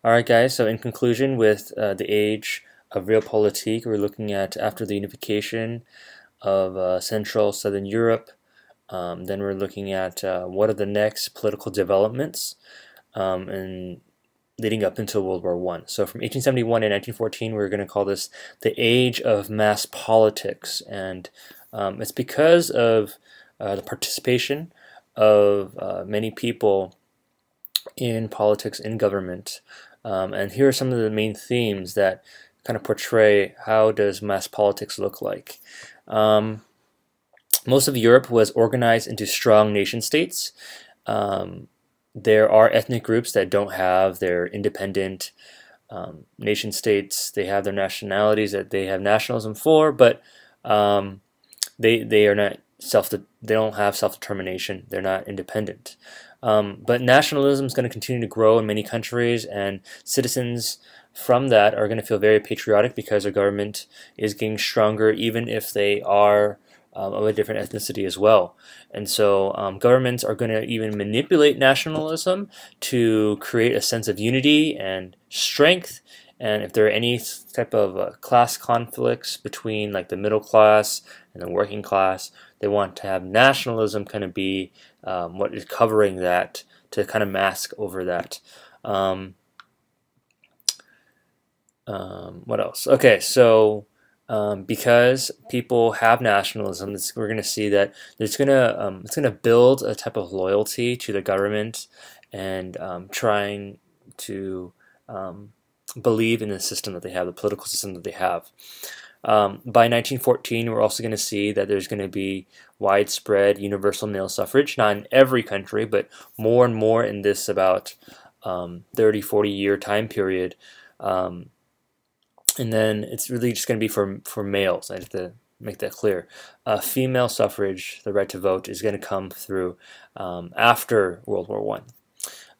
Alright guys, so in conclusion with the age of realpolitik, we're looking at after the unification of Central Southern Europe. Then we're looking at what are the next political developments and leading up until World War I. So from 1871 to 1914, we're going to call this the age of mass politics, and it's because of the participation of many people in politics, in government. And here are some of the main themes that kind of portray how does mass politics look like. Most of Europe was organized into strong nation states. There are ethnic groups that don't have their independent nation states. They have their nationalities that they have nationalism for, but they are not they don't have self-determination. They're not independent. But nationalism is going to continue to grow in many countries, and citizens from that are going to feel very patriotic because their government is getting stronger, even if they are of a different ethnicity as well. And so governments are going to even manipulate nationalism to create a sense of unity and strength. And if there are any type of class conflicts between like the middle class and the working class, they want to have nationalism kind of be what is covering that, to kind of mask over that. What else? Okay, so because people have nationalism, we're going to see that it's going to build a type of loyalty to the government and trying to believe in the system that they have, the political system that they have. By 1914, we're also going to see that there's going to be widespread universal male suffrage, not in every country, but more and more in this about 30, 40 year time period. And then it's really just going to be for males. I have to make that clear. Female suffrage, the right to vote, is going to come through after World War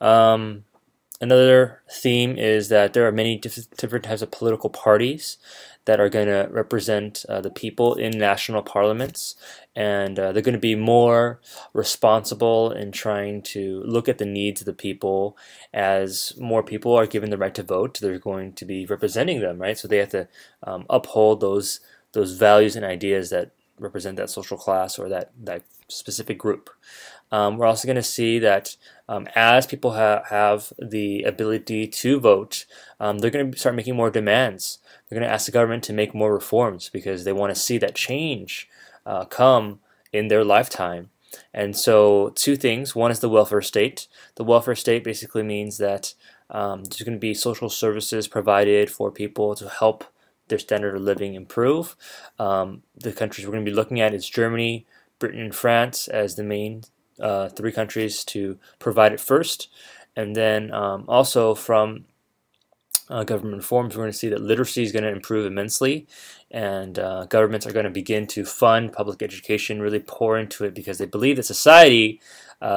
I. Another theme is that there are many different types of political parties that are going to represent the people in national parliaments, and they're going to be more responsible in trying to look at the needs of the people. As more people are given the right to vote, they're going to be representing them, right? So they have to uphold those values and ideas that represent that social class or that specific group. We're also going to see that as people have the ability to vote, they're going to start making more demands. They're going to ask the government to make more reforms because they want to see that change come in their lifetime. And so two things. One is the welfare state. The welfare state basically means that there's going to be social services provided for people to help their standard of living improve. The countries we're going to be looking at is Germany, Britain, and France as the main three countries to provide it first. And then also from government reforms, we're going to see that literacy is going to improve immensely, and governments are going to begin to fund public education, really pour into it, because they believe that society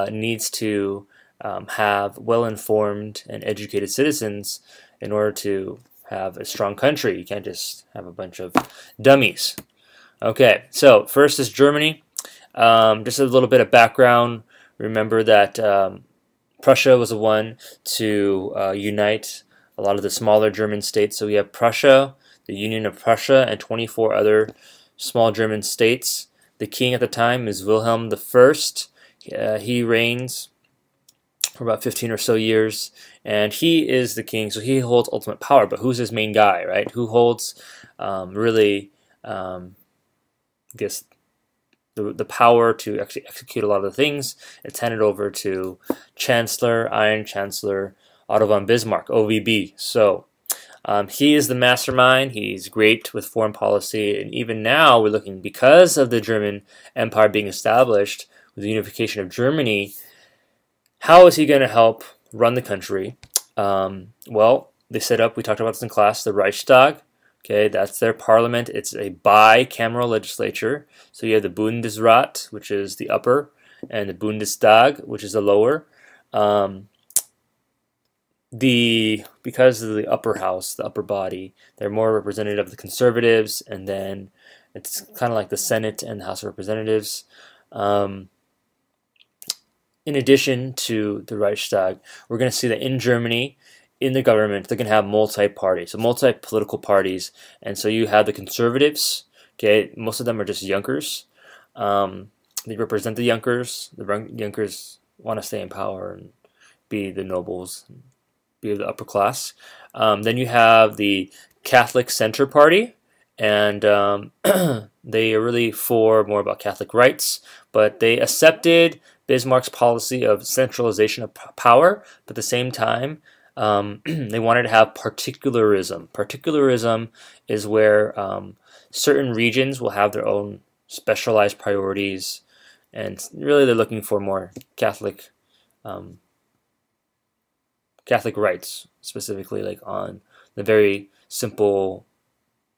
needs to have well-informed and educated citizens in order to have a strong country. You can't just have a bunch of dummies. Okay, so first is Germany. Just a little bit of background. Remember that Prussia was the one to unite a lot of the smaller German states. So we have Prussia, the Union of Prussia, and 24 other small German states. The king at the time is Wilhelm I. He reigns for about 15 or so years, and he is the king, so he holds ultimate power. But who's his main guy, right? Who holds really, I guess, the power to actually execute a lot of the things? It's handed over to Iron Chancellor Otto von Bismarck, OVB. So he is the mastermind. He's great with foreign policy, and even now we're looking, because of the German Empire being established with the unification of Germany, how is he going to help run the country? Well, they set up, we talked about this in class, the Reichstag. Okay, that's their parliament. It's a bicameral legislature. So you have the Bundesrat, which is the upper, and the Bundestag, which is the lower. Because of the upper house, the upper body, they're more representative of the conservatives, and then it's kind of like the Senate and the House of Representatives. In addition to the Reichstag, we're going to see that in Germany, in the government, they're going to have multi-party, so multi-political parties. And so you have the conservatives, okay, most of them are just Junkers. They represent the Junkers. The Junkers want to stay in power and be the nobles, be the upper class. Then you have the Catholic Center Party, and they are really for more about Catholic rights, but they accepted Bismarck's policy of centralization of power, but at the same time, they wanted to have particularism. Particularism is where certain regions will have their own specialized priorities, and really they're looking for more Catholic Catholic rights, specifically like on the very simple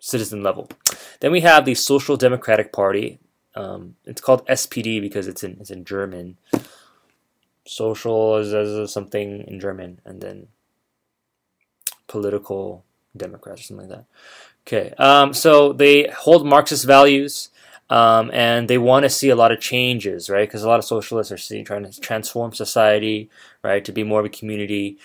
citizen level. Then we have the Social Democratic Party. It's called SPD because it's in German. Social is something in German, and then political Democrats or something like that. Okay, so they hold Marxist values, and they want to see a lot of changes, right? Because a lot of socialists are trying to transform society, right, to be more of a community.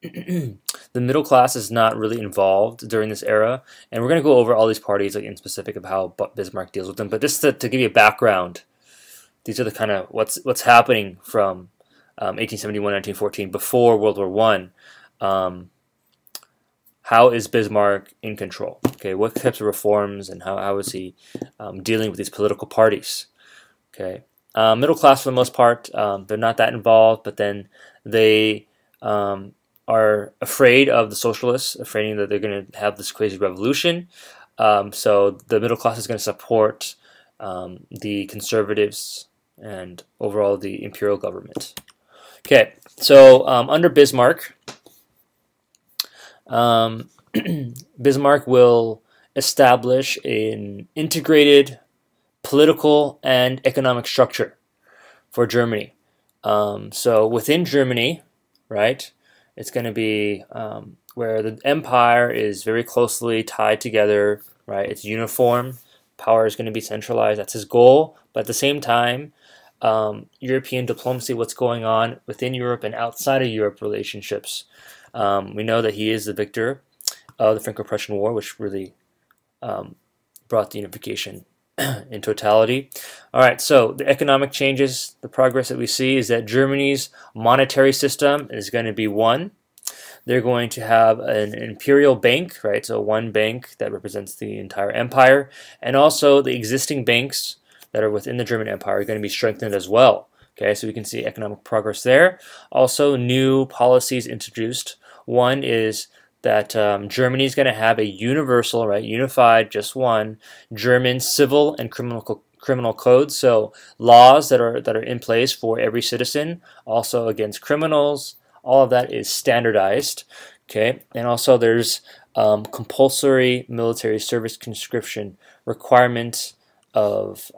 The middle class is not really involved during this era, and we're going to go over all these parties like in specific of how Bismarck deals with them. But just to give you a background, these are the kind of what's happening from 1871 1914 before World War One. How is Bismarck in control? Okay, what types of reforms and how is he dealing with these political parties? Okay, middle class for the most part, they're not that involved, but then they are afraid of the socialists, afraid that they're going to have this crazy revolution. So the middle class is going to support the conservatives and overall the imperial government. Okay, so under Bismarck, Bismarck will establish an integrated political and economic structure for Germany. So within Germany, right, it's going to be where the empire is very closely tied together, right? It's uniform. Power is going to be centralized. That's his goal. But at the same time, European diplomacy, what's going on within Europe and outside of Europe relationships. We know that he is the victor of the Franco-Prussian War, which really brought the unification in totality. All right, so the economic changes, the progress that we see is that Germany's monetary system is going to be one. They're going to have an imperial bank, right? So one bank that represents the entire empire, and also the existing banks that are within the German Empire are going to be strengthened as well. Okay, so we can see economic progress there. Also, new policies introduced. One is that Germany is going to have a universal, right, unified, just one German civil and criminal codes. So laws that are in place for every citizen, also against criminals. All of that is standardized. Okay, and also there's compulsory military service conscription requirements of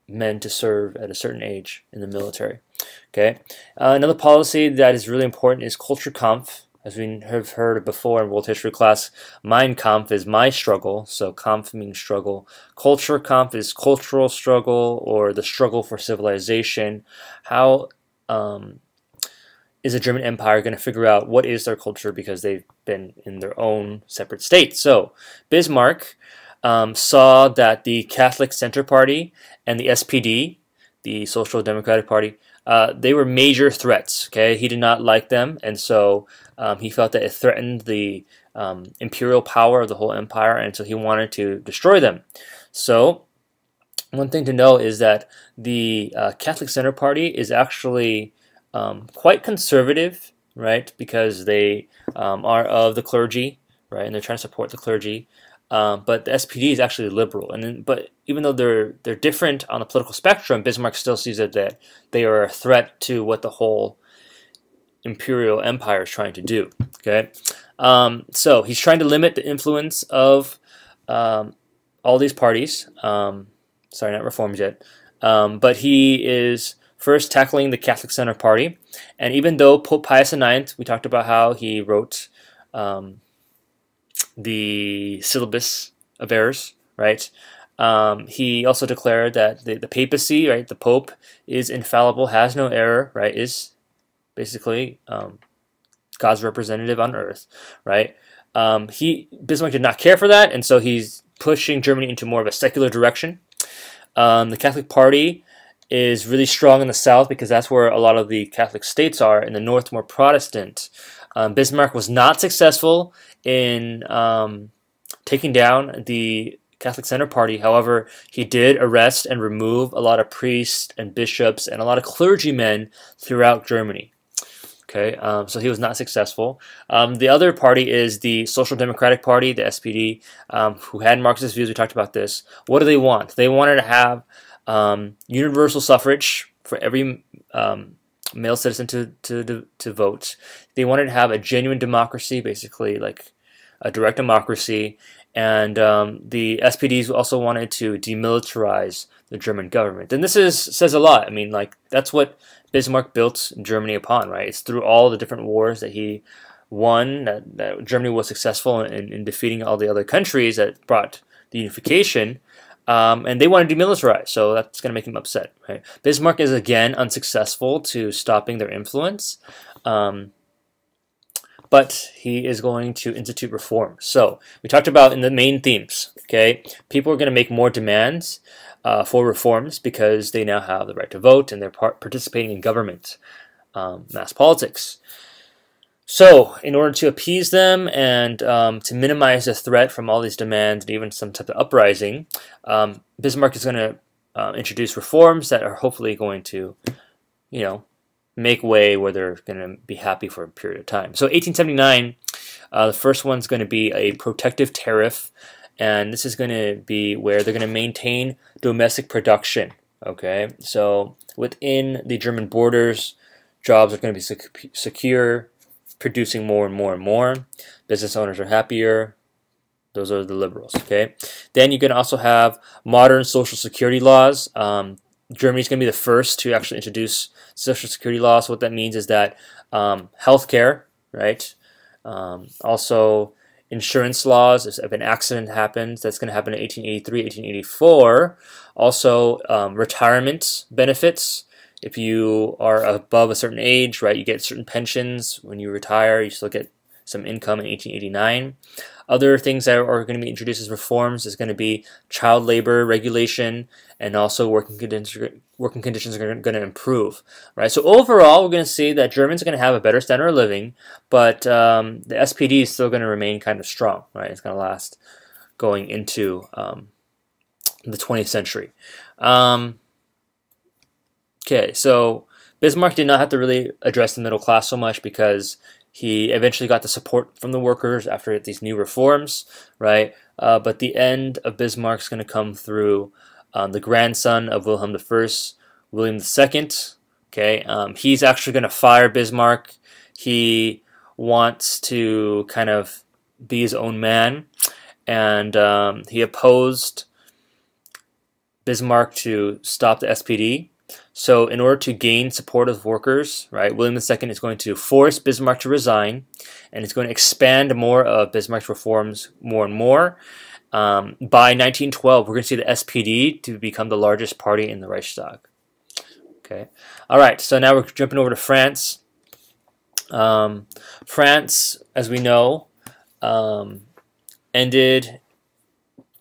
men to serve at a certain age in the military. Okay, another policy that is really important is Kulturkampf. As we have heard before in world history class, Mein Kampf is my struggle, so Kampf means struggle. Kulturkampf is cultural struggle or the struggle for civilization. How is the German Empire going to figure out what is their culture because they've been in their own separate states? So Bismarck saw that the Catholic Center Party and the SPD, the Social Democratic Party, they were major threats. Okay, he did not like them, and so he felt that it threatened the imperial power of the whole empire, and so he wanted to destroy them. So one thing to know is that the Catholic Center Party is actually quite conservative, right? Because they are of the clergy, right, and they're trying to support the clergy. But the SPD is actually liberal, but even though they're different on the political spectrum, Bismarck still sees it that they are a threat to what the whole imperial empire is trying to do. Okay, so he's trying to limit the influence of all these parties. Sorry, not reforms yet, but he is first tackling the Catholic Center Party, and even though Pope Pius IX, we talked about how he wrote the syllabus of errors, right? He also declared that the papacy, right, the Pope is infallible, has no error, right, is basically God's representative on earth, right? Bismarck did not care for that, and so he's pushing Germany into more of a secular direction. The Catholic Party is really strong in the south because that's where a lot of the Catholic states are. In the north, more Protestant. Bismarck was not successful in taking down the Catholic Center Party. However, he did arrest and remove a lot of priests and bishops and a lot of clergymen throughout Germany. Okay, so he was not successful. The other party is the Social Democratic Party, the SPD, who had Marxist views. We talked about this. What do they want? They wanted to have universal suffrage for every male citizen to vote. They wanted to have a genuine democracy, basically like a direct democracy. And the SPDs also wanted to demilitarize the German government. And this says a lot. I mean, like, that's what Bismarck built Germany upon, right? It's through all the different wars that he won that Germany was successful in defeating all the other countries that brought the unification. And they want to demilitarize, so that's going to make him upset, right? Bismarck is again unsuccessful to stopping their influence. But he is going to institute reform. So we talked about in the main themes, okay? People are going to make more demands for reforms because they now have the right to vote and they're participating in government, mass politics. So in order to appease them and to minimize the threat from all these demands and even some type of uprising, Bismarck is going to introduce reforms that are hopefully going to, you know, make way where they're going to be happy for a period of time. So 1879, the first one's going to be a protective tariff, and this is going to be where they're going to maintain domestic production. Okay, so within the German borders, jobs are going to be secure, producing more and more and more. Business owners are happier. Those are the liberals. Okay, then you can also have modern social security laws. Germany's going to be the first to actually introduce social security laws. So what that means is that healthcare, right? Also insurance laws. If an accident happens, that's going to happen in 1883, 1884. Also retirement benefits. If you are above a certain age, right, you get certain pensions. When you retire, you still get some income in 1889. Other things that are going to be introduced as reforms is going to be child labor regulation, and also working conditions are going to improve, right? So overall, we're going to see that Germans are going to have a better standard of living, but the SPD is still going to remain kind of strong, right? It's going to last going into the 20th century. Okay, so Bismarck did not have to really address the middle class so much because he eventually got the support from the workers after these new reforms, right? But the end of Bismarck is going to come through the grandson of Wilhelm I, William II. Okay, he's actually going to fire Bismarck. He wants to kind of be his own man, and he opposed Bismarck to stop the SPD. So in order to gain support of workers, right, William II is going to force Bismarck to resign, and it's going to expand more of Bismarck's reforms more and more. By 1912, we're going to see the SPD to become the largest party in the Reichstag. Okay, all right, so now we're jumping over to France. France, as we know, ended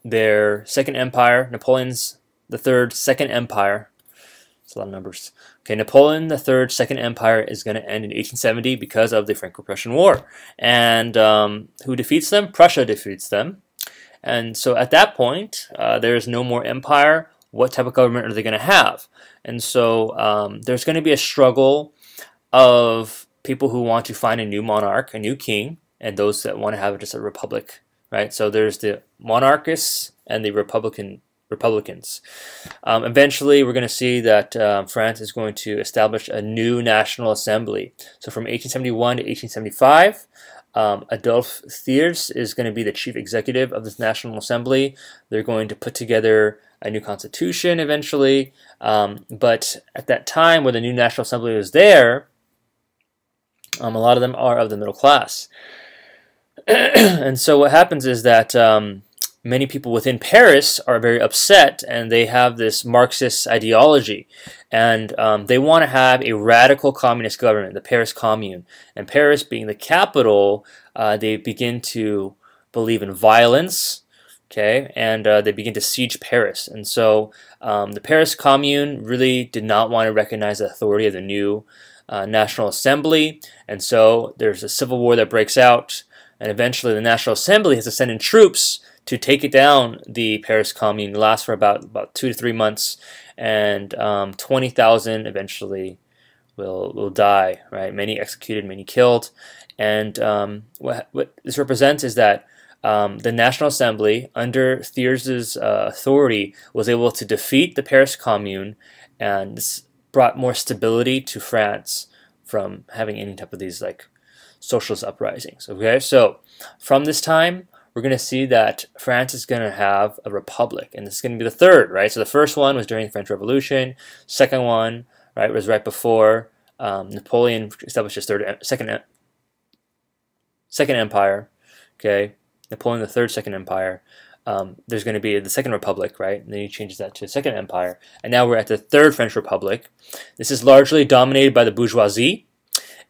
their Second Empire, Napoleon's III Second Empire. It's a lot of numbers. Okay, Napoleon III's Second Empire is going to end in 1870 because of the Franco-Prussian War. And who defeats them? Prussia defeats them. And so at that point, there is no more empire. What type of government are they going to have? And so there's going to be a struggle of people who want to find a new monarch, a new king, and those that want to have just a republic, right? So there's the monarchists and the Republicans. Eventually, we're going to see that France is going to establish a new National Assembly. So from 1871 to 1875, Adolphe Thiers is going to be the chief executive of this National Assembly. They're going to put together a new constitution eventually. But at that time, when the new National Assembly was there, a lot of them are of the middle class. And so what happens is that many people within Paris are very upset, and they have this Marxist ideology, and they want to have a radical communist government, the Paris Commune. And Paris being the capital, they begin to believe in violence, okay, and they begin to siege Paris. And so the Paris Commune really did not want to recognize the authority of the new National Assembly, and so there's a civil war that breaks out, and eventually the National Assembly has to send in troops to take it down. The Paris Commune lasts for about 2 to 3 months, and 20,000 eventually will die. Right, many executed, many killed, and what this represents is that the National Assembly, under Thiers' authority, was able to defeat the Paris Commune, and this brought more stability to France from having any type of these like socialist uprisings. Okay, so from this time, we're going to see that France is going to have a republic, and this is going to be the third, right? So the first one was during the French Revolution. Second one, right, was right before Napoleon established his second empire. Okay, Napoleon the Third Second Empire. There's going to be the Second Republic, right? And then he changes that to Second Empire, and now we're at the Third French Republic. This is largely dominated by the bourgeoisie,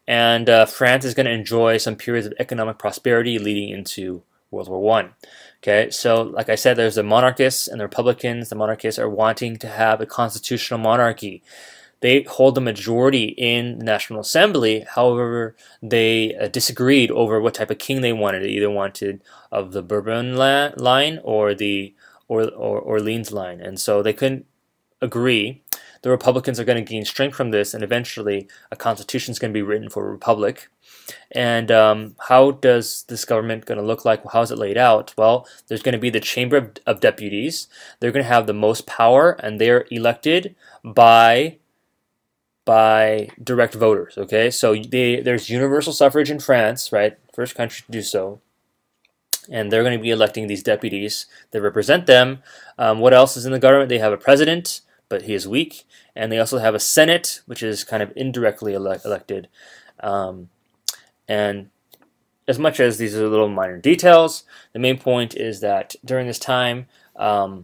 and France is going to enjoy some periods of economic prosperity leading into World War I. Okay, so like I said, there's the monarchists and the republicans. The monarchists are wanting to have a constitutional monarchy. They hold the majority in the National Assembly. However, they disagreed over what type of king they wanted. They either wanted of the Bourbon line or the Orleans line, and so they couldn't agree. The Republicans are going to gain strength from this, and eventually a constitution is going to be written for a republic. And how does this government going to look like? How is it laid out? Well, there's going to be the Chamber of Deputies. They're going to have the most power, and they're elected by direct voters. Okay, so there's universal suffrage in France, right? First country to do so. And they're going to be electing these deputies that represent them. What else is in the government? They have a president, but he is weak, and they also have a Senate, which is kind of indirectly elected. And as much as these are little minor details, the main point is that during this time, the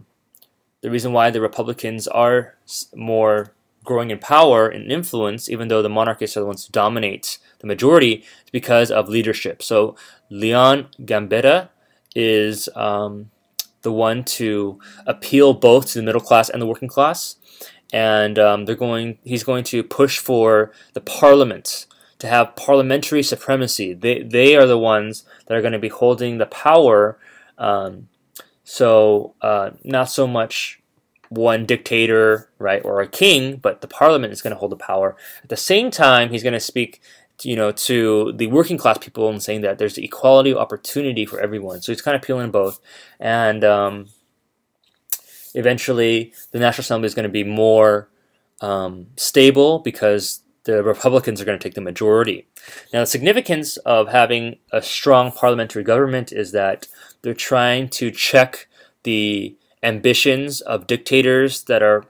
reason why the Republicans are more growing in power and influence, even though the monarchists are the ones who dominate the majority, is because of leadership. So Leon Gambetta is the one to appeal both to the middle class and the working class, and he's going to push for the parliament to have parliamentary supremacy. They are the ones that are going to be holding the power. So not so much one dictator, right, or a king, but the parliament is going to hold the power. At the same time, he's going to speak, to the working class people and saying that there's equality of opportunity for everyone. So he's kind of appealing both, and eventually the National Assembly is going to be more stable because the Republicans are going to take the majority. Now, the significance of having a strong parliamentary government is that they're trying to check the ambitions of dictators that are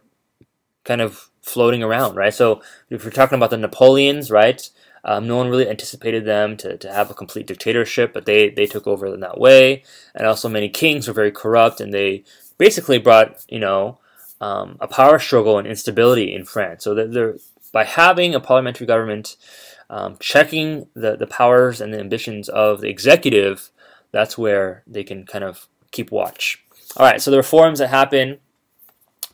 kind of floating around, right? So if we're talking about the Napoleons, right, no one really anticipated them to have a complete dictatorship, but they took over in that way. And also many kings were very corrupt, and they basically brought, a power struggle and instability in France. So that by having a parliamentary government checking the powers and the ambitions of the executive, that's where they can kind of keep watch. All right, so the reforms that happen,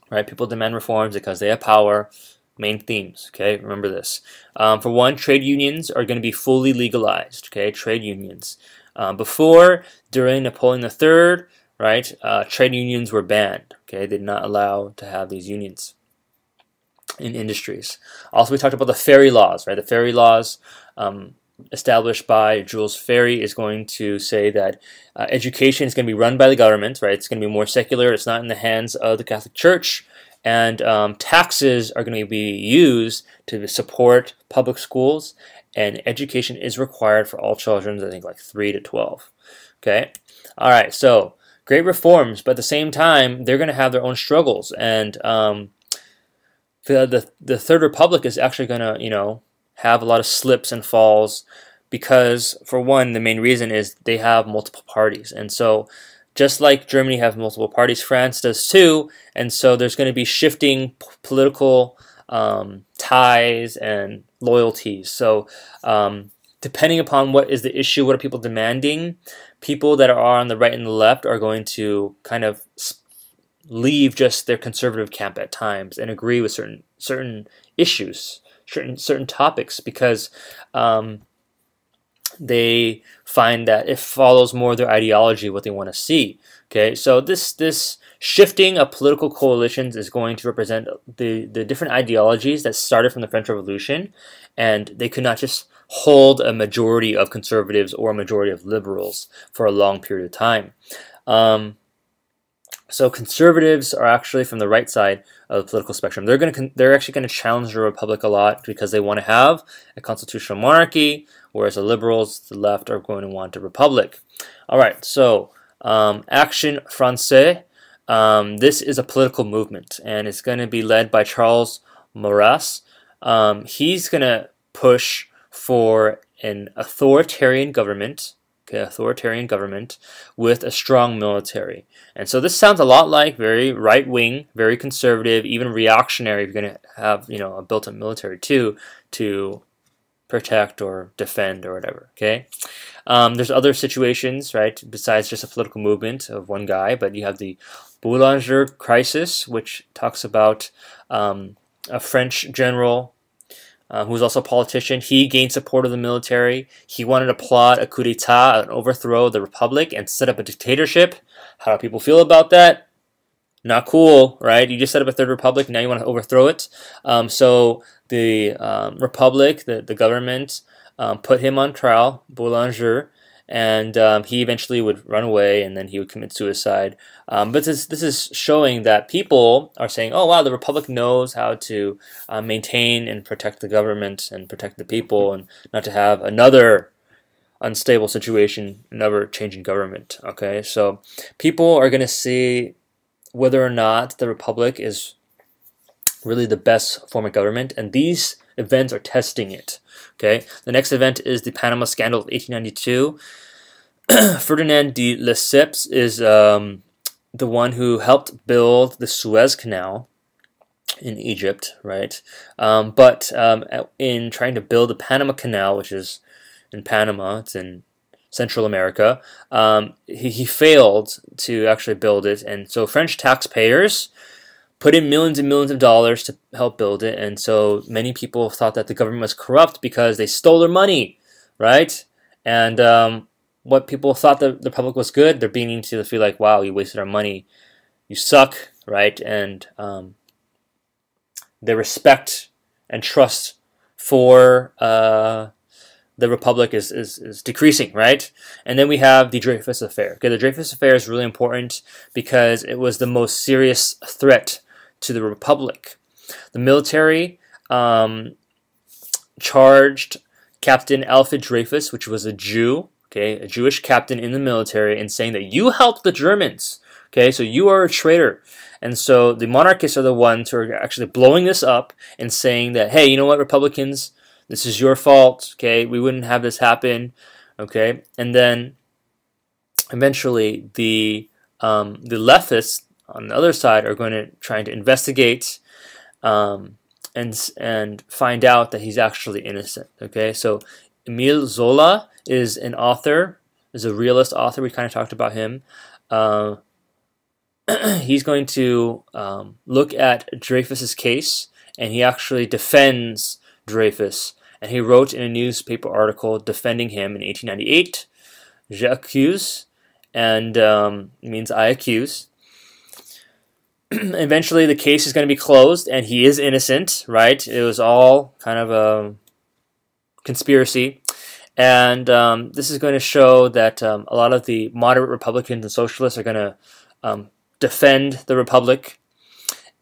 right? People demand reforms because they have power. Main themes, okay? Remember this. For one, trade unions are going to be fully legalized, okay? Trade unions. During Napoleon III, right, trade unions were banned, okay? They did not allow to have these unions in industries. Also, we talked about the Ferry laws, right? The Ferry laws established by Jules Ferry is going to say that education is going to be run by the government, right? It's going to be more secular. It's not in the hands of the Catholic Church. And taxes are going to be used to support public schools, and education is required for all children, I think like 3 to 12. Okay? All right, so great reforms, but at the same time, they're going to have their own struggles. And the Third Republic is actually going to, have a lot of slips and falls because, for one, the main reason is they have multiple parties. And so just like Germany has multiple parties, France does too, and so there's going to be shifting political ties and loyalties. So depending upon what is the issue, what are people demanding, people that are on the right and the left are going to kind of leave just their conservative camp at times and agree with certain issues, certain topics, because they find that it follows more their ideology, what they want to see. Okay, so this shifting of political coalitions is going to represent the different ideologies that started from the French Revolution, and they could not just hold a majority of conservatives or a majority of liberals for a long period of time. So conservatives are actually from the right side of the political spectrum. They're actually going to challenge the republic a lot because they want to have a constitutional monarchy, whereas the liberals, the left, are going to want a republic. All right, so Action Français. This is a political movement, and it's going to be led by Charles Maurras. He's going to push for an authoritarian government. Okay, authoritarian government with a strong military. And so this sounds a lot like very right-wing, very conservative, even reactionary if you're going to have, a built-up military too to protect or defend or whatever, okay? There's other situations, right, besides just a political movement of one guy, but you have the Boulanger crisis, which talks about a French general who was also a politician. He gained support of the military. He wanted to plot a coup d'etat, an overthrow of the republic, and set up a dictatorship. How do people feel about that? Not cool, right? You just set up a third republic, now you want to overthrow it. So the republic, the government, put him on trial, Boulanger, and he eventually would run away, and then he would commit suicide. But this is showing that people are saying, oh wow, the republic knows how to maintain and protect the government and protect the people, and not to have another unstable situation, another changing government. Okay, so people are going to see whether or not the republic is really the best form of government, and these events are testing it. Okay, the next event is the Panama Scandal of 1892. Ferdinand de Lesseps is the one who helped build the Suez Canal in Egypt, right? But in trying to build the Panama Canal, which is in Panama, it's in Central America, he failed to actually build it, and so French taxpayers put in millions and millions of dollars to help build it, and so many people thought that the government was corrupt because they stole their money, right? And what people thought the public was good, they're beginning to feel like, wow, you wasted our money, you suck, right? And their respect and trust for the republic is decreasing, right? And then we have the Dreyfus Affair. Okay, the Dreyfus Affair is really important because it was the most serious threat to the republic. The military charged Captain Alfred Dreyfus, which was a Jew, okay, a Jewish captain in the military, in saying that you helped the Germans, okay, so you are a traitor. And so the monarchists are the ones who are actually blowing this up and saying that, hey, you know what, Republicans, this is your fault, okay, we wouldn't have this happen, okay. And then eventually the leftists on the other side are going to try to investigate and find out that he's actually innocent. Okay, so Emile Zola is an author, is a realist author. We kind of talked about him. He's going to look at Dreyfus's case, and he actually defends Dreyfus. And he wrote in a newspaper article defending him in 1898. J'accuse, and means I accuse. Eventually the case is going to be closed and he is innocent, right? It was all kind of a conspiracy. And this is going to show that a lot of the moderate Republicans and socialists are going to defend the Republic.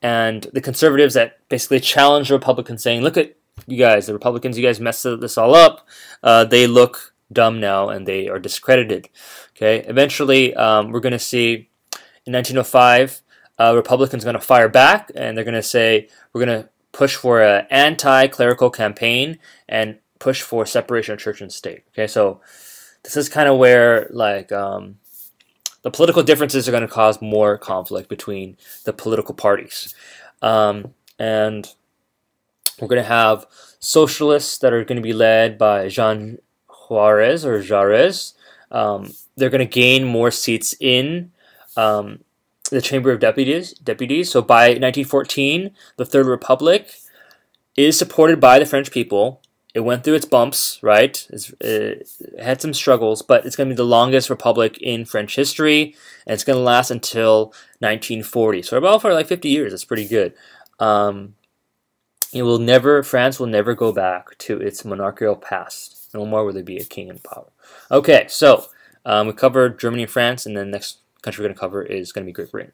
And the conservatives that basically challenge the Republicans, saying, look at you guys, the Republicans, you guys messed this all up. They look dumb now and they are discredited. Okay. Eventually we're going to see in 1905 Republicans are going to fire back, and they're going to say, we're going to push for an anti-clerical campaign and push for separation of church and state. Okay, so this is kind of where like the the political differences are going to cause more conflict between the political parties. And we're going to have socialists that are going to be led by Jean Juarez or Jarez. They're going to gain more seats in the Chamber of Deputies. So by 1914, the Third Republic is supported by the French people. It went through its bumps, right? It had some struggles, but it's going to be the longest republic in French history, and it's going to last until 1940. So about for like 50 years. That's pretty good. France will never go back to its monarchical past. No more will there be a king in power. Okay, so we covered Germany and France, and then the next country we're going to cover is going to be Great Britain.